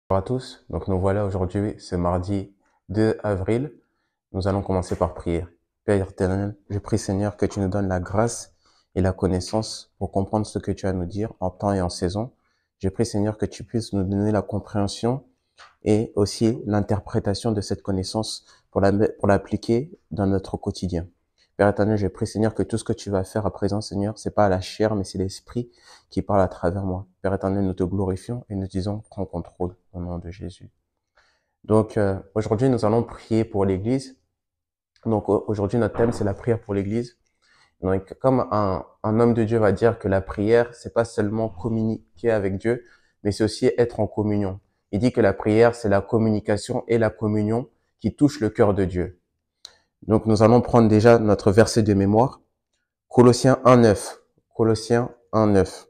Bonjour à tous, donc nous voilà aujourd'hui, ce mardi 2 avril. Nous allons commencer par prier. Père éternel, je prie Seigneur que tu nous donnes la grâce et la connaissance pour comprendre ce que tu as à nous dire en temps et en saison. Je prie Seigneur que tu puisses nous donner la compréhension et aussi l'interprétation de cette connaissance pour l'appliquer dans notre quotidien. Père éternel, je prie Seigneur que tout ce que tu vas faire à présent Seigneur, c'est pas la chair mais c'est l'esprit qui parle à travers moi. Père éternel, nous te glorifions et nous disons prends contrôle au nom de Jésus. Donc aujourd'hui, nous allons prier pour l'Église. Donc aujourd'hui, notre thème c'est la prière pour l'Église. Donc comme un homme de Dieu va dire que la prière, c'est pas seulement communiquer avec Dieu, mais c'est aussi être en communion. Il dit que la prière, c'est la communication et la communion qui touchent le cœur de Dieu. Donc nous allons prendre déjà notre verset de mémoire, Colossiens 1:9. Colossiens 1:9.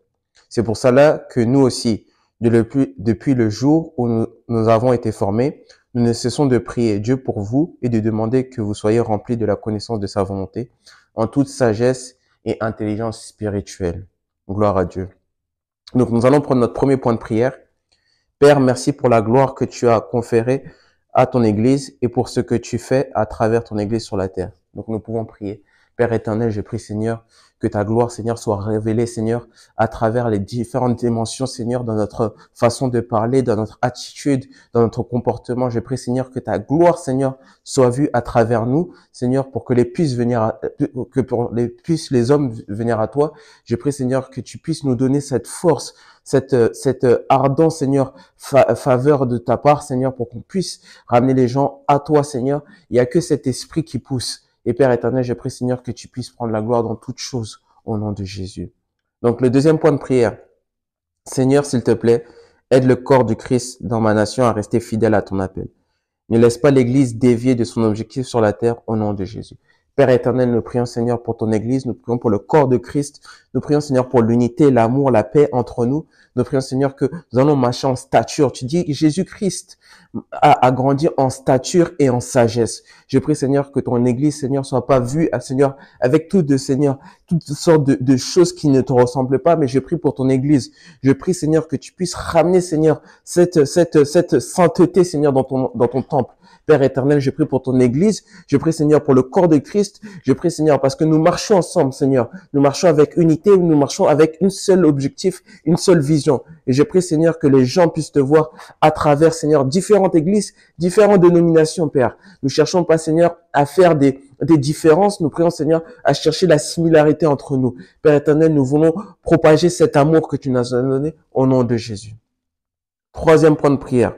C'est pour cela que nous aussi, depuis le jour où nous avons été formés, nous ne cessons de prier Dieu pour vous et de demander que vous soyez remplis de la connaissance de sa volonté, en toute sagesse et intelligence spirituelle. Gloire à Dieu. Donc nous allons prendre notre premier point de prière. Père, merci pour la gloire que tu as conférée à ton Église et pour ce que tu fais à travers ton Église sur la terre. Donc nous pouvons prier. Père éternel, je prie Seigneur, que ta gloire Seigneur soit révélée Seigneur à travers les différentes dimensions Seigneur dans notre façon de parler, dans notre attitude, dans notre comportement. Je prie Seigneur que ta gloire Seigneur soit vue à travers nous Seigneur pour que puissent les hommes venir à toi. Je prie Seigneur que tu puisses nous donner cette force, cette ardence Seigneur, faveur de ta part Seigneur pour qu'on puisse ramener les gens à toi Seigneur. Il n'y a que cet esprit qui pousse. Et Père éternel, je prie Seigneur que tu puisses prendre la gloire dans toutes choses au nom de Jésus. Donc le deuxième point de prière. Seigneur, s'il te plaît, aide le corps du Christ dans ma nation à rester fidèle à ton appel. Ne laisse pas l'Église dévier de son objectif sur la terre au nom de Jésus. Père éternel, nous prions Seigneur pour ton Église, nous prions pour le corps de Christ, nous prions Seigneur pour l'unité, l'amour, la paix entre nous. Nous prions Seigneur que nous allons marcher en stature. Tu dis Jésus-Christ a grandi en stature et en sagesse. Je prie Seigneur que ton Église Seigneur soit pas vue Seigneur avec toutes sortes de choses qui ne te ressemblent pas, mais je prie pour ton Église. Je prie Seigneur que tu puisses ramener Seigneur cette sainteté Seigneur dans ton temple. Père éternel, je prie pour ton Église, je prie Seigneur pour le corps de Christ, je prie Seigneur parce que nous marchons ensemble Seigneur, nous marchons avec unité, nous marchons avec un seul objectif, une seule vision. Et je prie Seigneur que les gens puissent te voir à travers Seigneur différentes églises, différentes dénominations Père. Nous cherchons pas Seigneur à faire des différences, nous prions Seigneur à chercher la similarité entre nous. Père éternel, nous voulons propager cet amour que tu nous as donné au nom de Jésus. Troisième point de prière.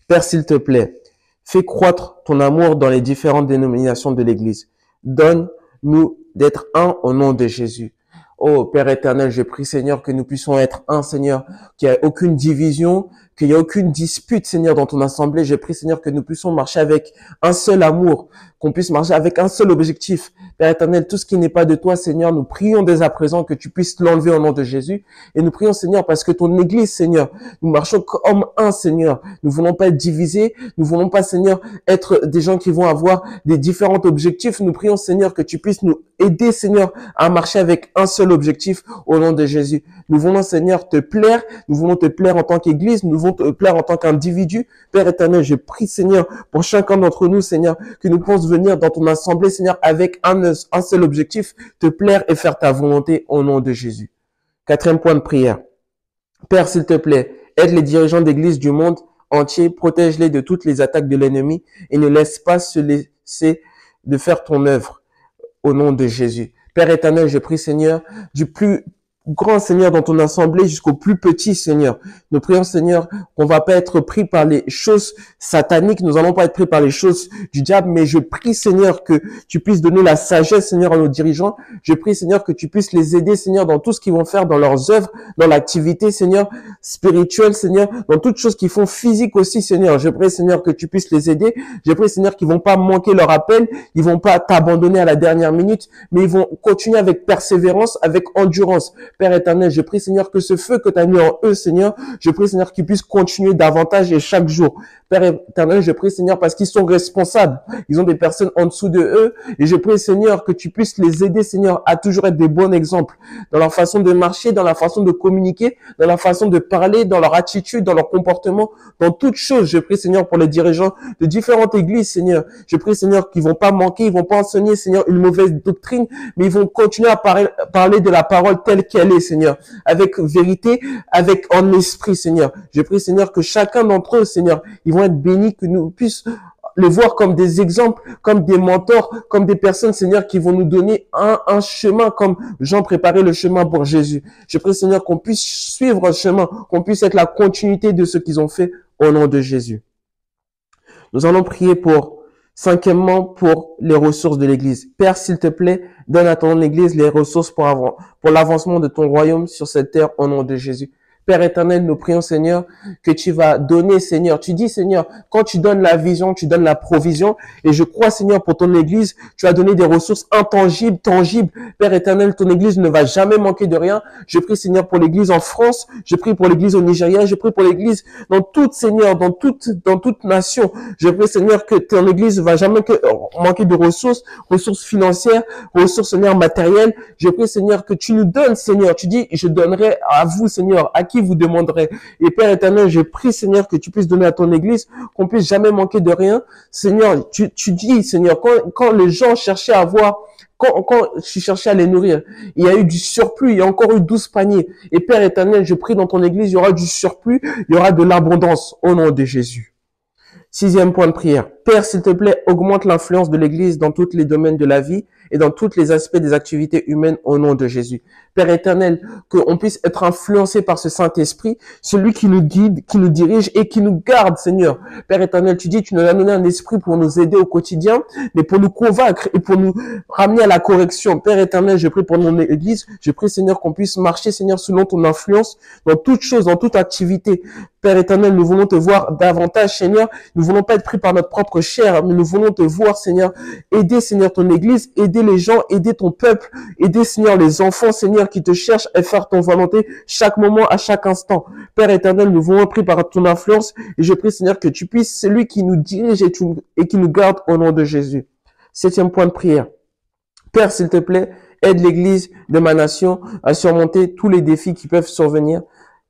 Père, s'il te plaît, fais croître ton amour dans les différentes dénominations de l'Église. Donne-nous d'être un au nom de Jésus. Oh Père éternel, je prie Seigneur que nous puissions être un Seigneur, qu'il n'y ait aucune division, qu'il n'y ait aucune dispute Seigneur dans ton assemblée. Je prie Seigneur que nous puissions marcher avec un seul amour, qu'on puisse marcher avec un seul objectif. Père éternel, tout ce qui n'est pas de toi Seigneur, nous prions dès à présent que tu puisses l'enlever au nom de Jésus. Et nous prions Seigneur parce que ton Église Seigneur, nous marchons comme un Seigneur. Nous voulons pas être divisés, nous voulons pas Seigneur être des gens qui vont avoir des différents objectifs. Nous prions Seigneur que tu puisses nous aider Seigneur à marcher avec un seul objectif au nom de Jésus. Nous voulons Seigneur te plaire, nous voulons te plaire en tant qu'Église, nous voulons te plaire en tant qu'individu. Père éternel, je prie Seigneur pour chacun d'entre nous Seigneur, que nous puissions venir dans ton assemblée Seigneur avec un seul objectif, te plaire et faire ta volonté au nom de Jésus. Quatrième point de prière. Père, s'il te plaît, aide les dirigeants d'église du monde entier, protège-les de toutes les attaques de l'ennemi et ne laisse pas se laisser de faire ton œuvre au nom de Jésus. Père éternel, je prie Seigneur, du plus grand Seigneur dans ton assemblée jusqu'au plus petit Seigneur. Nous prions Seigneur qu'on va pas être pris par les choses sataniques, nous allons pas être pris par les choses du diable, mais je prie Seigneur que tu puisses donner la sagesse Seigneur à nos dirigeants. Je prie Seigneur que tu puisses les aider Seigneur dans tout ce qu'ils vont faire dans leurs œuvres, dans l'activité Seigneur spirituelle Seigneur, dans toutes choses qu'ils font physiques aussi Seigneur. Je prie Seigneur que tu puisses les aider. Je prie Seigneur qu'ils vont pas manquer leur appel, ils vont pas t'abandonner à la dernière minute, mais ils vont continuer avec persévérance, avec endurance. Père éternel, je prie Seigneur que ce feu que tu as mis en eux, Seigneur, je prie Seigneur qu'ils puissent continuer davantage et chaque jour. Père éternel, je prie, Seigneur, parce qu'ils sont responsables. Ils ont des personnes en dessous de eux. Et je prie, Seigneur, que tu puisses les aider, Seigneur, à toujours être des bons exemples dans leur façon de marcher, dans la façon de communiquer, dans la façon de parler, dans leur attitude, dans leur comportement, dans toutes choses. Je prie, Seigneur, pour les dirigeants de différentes églises, Seigneur. Je prie, Seigneur, qu'ils vont pas manquer, ils vont pas enseigner, Seigneur, une mauvaise doctrine, mais ils vont continuer à parler de la parole telle qu'elle est, Seigneur, avec vérité, avec en esprit, Seigneur. Je prie, Seigneur, que chacun d'entre eux, Seigneur, ils vont être bénis, que nous puissions les voir comme des exemples, comme des mentors, comme des personnes, Seigneur, qui vont nous donner un chemin, comme Jean préparait le chemin pour Jésus. Je prie, Seigneur, qu'on puisse suivre le chemin, qu'on puisse être la continuité de ce qu'ils ont fait au nom de Jésus. Nous allons prier cinquièmement, pour les ressources de l'Église. Père, s'il te plaît, donne à ton Église les ressources pour l'avancement de ton royaume sur cette terre au nom de Jésus. Père éternel, nous prions, Seigneur, que tu vas donner, Seigneur. Tu dis, Seigneur, quand tu donnes la vision, tu donnes la provision. Et je crois, Seigneur, pour ton Église, tu as donné des ressources intangibles, tangibles. Père éternel, ton Église ne va jamais manquer de rien. Je prie, Seigneur, pour l'Église en France. Je prie pour l'Église au Nigeria. Je prie pour l'Église dans toute, Seigneur, dans toute nation. Je prie, Seigneur, que ton Église ne va jamais manquer de ressources financières, ressources, Seigneur, matérielles. Je prie, Seigneur, que tu nous donnes, Seigneur. Tu dis, je donnerai à vous, Seigneur, à qui vous demanderez. Et Père éternel, je prie, Seigneur, que tu puisses donner à ton Église, qu'on puisse jamais manquer de rien. Seigneur, tu dis, Seigneur, quand les gens cherchaient à avoir, quand tu cherchais à les nourrir, il y a eu du surplus, il y a encore eu 12 paniers. Et Père éternel, je prie dans ton Église, il y aura du surplus, il y aura de l'abondance au nom de Jésus. Sixième point de prière. Père, s'il te plaît, augmente l'influence de l'Église dans tous les domaines de la vie et dans tous les aspects des activités humaines au nom de Jésus. Père éternel, qu'on puisse être influencé par ce Saint-Esprit, celui qui nous guide, qui nous dirige et qui nous garde, Seigneur. Père éternel, tu dis, tu nous as donné un esprit pour nous aider au quotidien, mais pour nous convaincre et pour nous ramener à la correction. Père éternel, je prie pour mon Église, je prie, Seigneur, qu'on puisse marcher, Seigneur, selon ton influence dans toute chose, dans toute activité. Père éternel, nous voulons te voir davantage, Seigneur. Nous voulons pas être pris par notre propre chair, mais nous voulons te voir, Seigneur. Aider, Seigneur, ton Église, aider les gens, aider ton peuple, aider, Seigneur, les enfants, Seigneur, qui te cherchent à faire ton volonté chaque moment, à chac instant. Père éternel, nous voulons être pris par ton influence et je prie, Seigneur, que tu puisses, celui qui nous dirige et qui nous garde au nom de Jésus. Septième point de prière. Père, s'il te plaît, aide l'Église de ma nation à surmonter tous les défis qui peuvent survenir.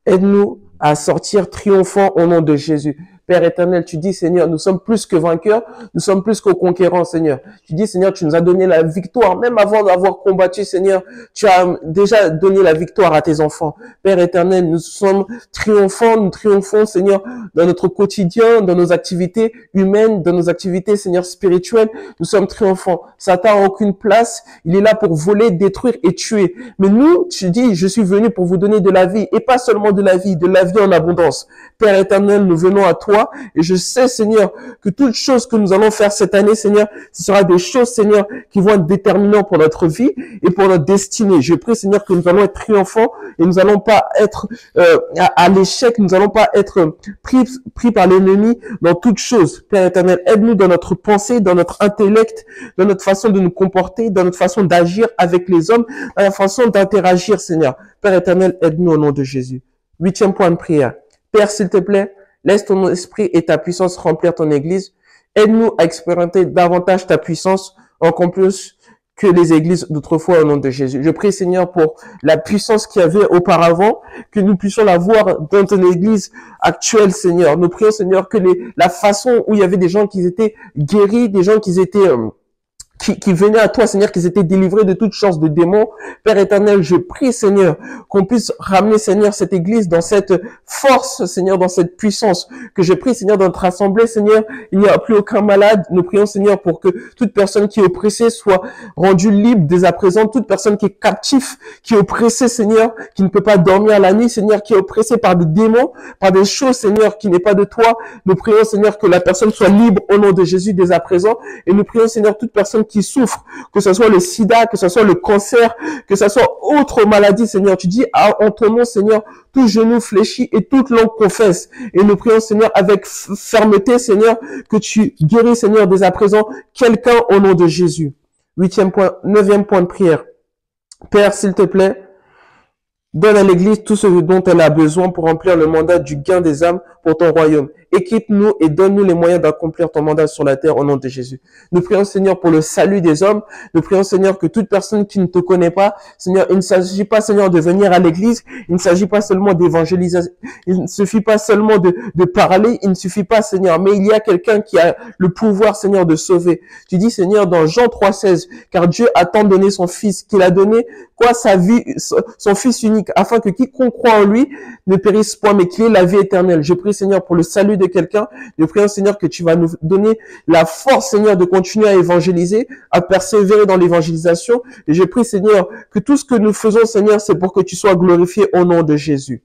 Aide-nous à sortir triomphant au nom de Jésus. Père éternel, tu dis, Seigneur, nous sommes plus que vainqueurs, nous sommes plus que conquérants, Seigneur. Tu dis, Seigneur, tu nous as donné la victoire, même avant d'avoir combattu, Seigneur, tu as déjà donné la victoire à tes enfants. Père éternel, nous sommes triomphants, nous triomphons, Seigneur, dans notre quotidien, dans nos activités humaines, dans nos activités, Seigneur, spirituelles. Nous sommes triomphants. Satan n'a aucune place. Il est là pour voler, détruire et tuer. Mais nous, tu dis, je suis venu pour vous donner de la vie, et pas seulement de la vie en abondance. Père éternel, nous venons à toi. Et je sais, Seigneur, que toutes choses que nous allons faire cette année, Seigneur, ce sera des choses, Seigneur, qui vont être déterminantes pour notre vie et pour notre destinée. Je prie, Seigneur, que nous allons être triomphants et nous n'allons pas être à l'échec, nous n'allons pas être pris par l'ennemi dans toutes choses. Père éternel, aide-nous dans notre pensée, dans notre intellect, dans notre façon de nous comporter, dans notre façon d'agir avec les hommes, dans la façon d'interagir, Seigneur. Père éternel, aide-nous au nom de Jésus. Huitième point de prière. Père, s'il te plaît, laisse ton esprit et ta puissance remplir ton Église. Aide-nous à expérimenter davantage ta puissance, encore plus que les églises d'autrefois au nom de Jésus. Je prie, Seigneur, pour la puissance qu'il y avait auparavant, que nous puissions la voir dans ton Église actuelle, Seigneur. Nous prions, Seigneur, que la façon où il y avait des gens qui étaient guéris, des gens qui étaient qui venaient à toi, Seigneur, qu'ils étaient délivrés de toute chance de démons. Père éternel, je prie, Seigneur, qu'on puisse ramener, Seigneur, cette église dans cette force, Seigneur, dans cette puissance. Que je prie, Seigneur, dans notre assemblée, Seigneur, il n'y a plus aucun malade. Nous prions, Seigneur, pour que toute personne qui est oppressée soit rendue libre dès à présent. Toute personne qui est captive, qui est oppressée, Seigneur, qui ne peut pas dormir la nuit, Seigneur, qui est oppressée par des démons, par des choses, Seigneur, qui n'est pas de toi. Nous prions, Seigneur, que la personne soit libre au nom de Jésus dès à présent. Et nous prions, Seigneur, toute personne qui souffre, que ce soit le sida, que ce soit le cancer, que ce soit autre maladie, Seigneur. Tu dis, en ton nom, Seigneur, tout genou fléchit et toute langue confesse. Et nous prions, Seigneur, avec fermeté, Seigneur, que tu guéris, Seigneur, dès à présent, quelqu'un au nom de Jésus. Neuvième point de prière. Père, s'il te plaît, donne à l'Église tout ce dont elle a besoin pour remplir le mandat du gain des âmes pour ton royaume. Équipe-nous et donne-nous les moyens d'accomplir ton mandat sur la terre au nom de Jésus. Nous prions, Seigneur, pour le salut des hommes. Nous prions, Seigneur, que toute personne qui ne te connaît pas, Seigneur, il ne s'agit pas, Seigneur, de venir à l'église. Il ne s'agit pas seulement d'évangéliser. Il ne suffit pas seulement de parler. Il ne suffit pas, Seigneur, mais il y a quelqu'un qui a le pouvoir, Seigneur, de sauver. Tu dis, Seigneur, dans Jean 3,16, car Dieu a tant donné son Fils, qu'il a donné, sa vie, son Fils unique, afin que quiconque croit en lui ne périsse point, mais qu'il ait la vie éternelle. Je prie, Seigneur, pour le salut de quelqu'un. Je prie, Seigneur, que tu vas nous donner la force, Seigneur, de continuer à évangéliser, à persévérer dans l'évangélisation. Et je prie, Seigneur, que tout ce que nous faisons, Seigneur, c'est pour que tu sois glorifié au nom de Jésus.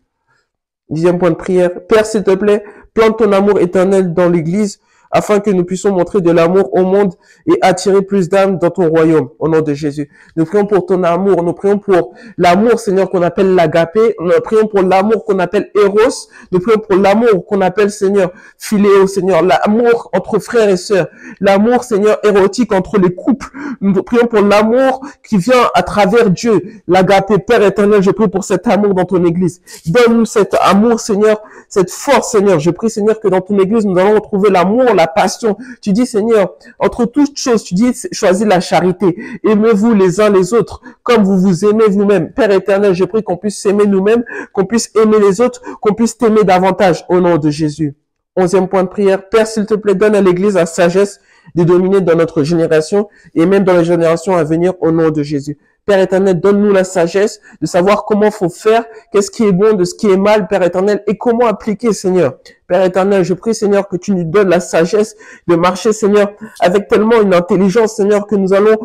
10e point de prière. Père, s'il te plaît, plante ton amour éternel dans l'Église, afin que nous puissions montrer de l'amour au monde et attirer plus d'âmes dans ton royaume, au nom de Jésus. Nous prions pour ton amour, nous prions pour l'amour, Seigneur, qu'on appelle l'agapé, nous prions pour l'amour qu'on appelle Eros, nous prions pour l'amour qu'on appelle, Seigneur, Philéo, Seigneur, l'amour entre frères et sœurs, l'amour, Seigneur, érotique entre les couples. Nous prions pour l'amour qui vient à travers Dieu, l'agapé. Père éternel, je prie pour cet amour dans ton Église. Donne-nous cet amour, Seigneur, cette force, Seigneur. Je prie, Seigneur, que dans ton Église, nous allons retrouver l'amour, la passion. Tu dis, Seigneur, entre toutes choses, tu dis, choisis la charité. Aimez-vous les uns les autres comme vous vous aimez vous-même. Père éternel, je prie qu'on puisse s'aimer nous-mêmes, qu'on puisse aimer les autres, qu'on puisse t'aimer davantage au nom de Jésus. 11e point de prière. Père, s'il te plaît, donne à l'Église la sagesse de dominer dans notre génération et même dans les générations à venir au nom de Jésus. Père éternel, donne-nous la sagesse de savoir comment faut faire, qu'est-ce qui est bon, de ce qui est mal, Père éternel, et comment appliquer, Seigneur. Père éternel, je prie, Seigneur, que tu nous donnes la sagesse de marcher, Seigneur, avec tellement une intelligence, Seigneur, que nous allons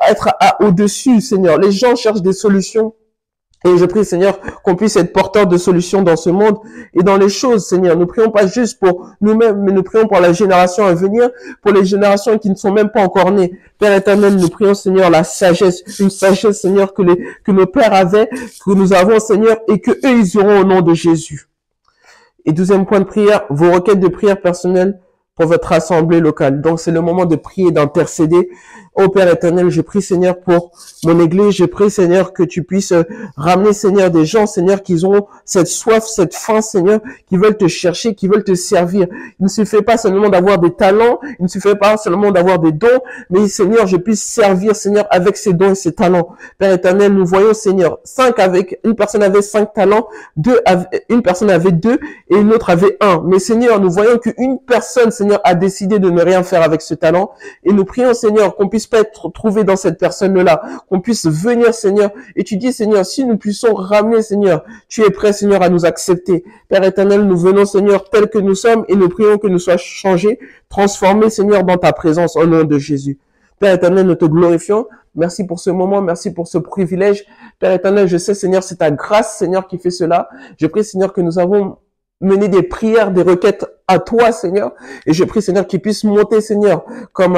être au-dessus, Seigneur. Les gens cherchent des solutions. Et je prie, Seigneur, qu'on puisse être porteur de solutions dans ce monde et dans les choses, Seigneur. Nous prions pas juste pour nous-mêmes, mais nous prions pour la génération à venir, pour les générations qui ne sont même pas encore nées. Père éternel, nous prions, Seigneur, la sagesse, une sagesse, Seigneur, que nos pères avaient, que nous avons, Seigneur, et que eux, ils auront au nom de Jésus. Et 12e point de prière, vos requêtes de prière personnelles pour votre assemblée locale. Donc, c'est le moment de prier, d'intercéder. Ô Père éternel, je prie, Seigneur, pour mon Église. Je prie, Seigneur, que tu puisses ramener, Seigneur, des gens, Seigneur, qui ont cette soif, cette faim, Seigneur, qui veulent te chercher, qui veulent te servir. Il ne suffit pas seulement d'avoir des talents, il ne suffit pas seulement d'avoir des dons, mais, Seigneur, je puisse servir, Seigneur, avec ces dons et ces talents. Père éternel, nous voyons, Seigneur, une personne avait 5 talents, une personne avait 2 et une autre avait 1. Mais, Seigneur, nous voyons qu'une personne, Seigneur, a décidé de ne rien faire avec ce talent. Et nous prions, Seigneur, qu'on puisse pas être trouvé dans cette personne-là, qu'on puisse venir, Seigneur. Et tu dis, Seigneur, si nous puissions ramener, Seigneur, tu es prêt, Seigneur, à nous accepter. Père éternel, nous venons, Seigneur, tels que nous sommes et nous prions que nous soyons changés, transformés, Seigneur, dans ta présence, au nom de Jésus. Père éternel, nous te glorifions. Merci pour ce moment, merci pour ce privilège. Père éternel, je sais, Seigneur, c'est ta grâce, Seigneur, qui fait cela. Je prie, Seigneur, que nous avons mené des prières, des requêtes à toi, Seigneur. Et je prie, Seigneur, qu'il puisse monter, Seigneur, comme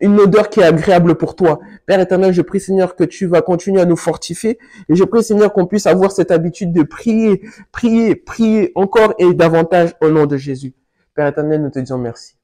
une odeur qui est agréable pour toi. Père éternel, je prie, Seigneur, que tu vas continuer à nous fortifier. Et je prie, Seigneur, qu'on puisse avoir cette habitude de prier encore et davantage au nom de Jésus. Père éternel, nous te disons merci.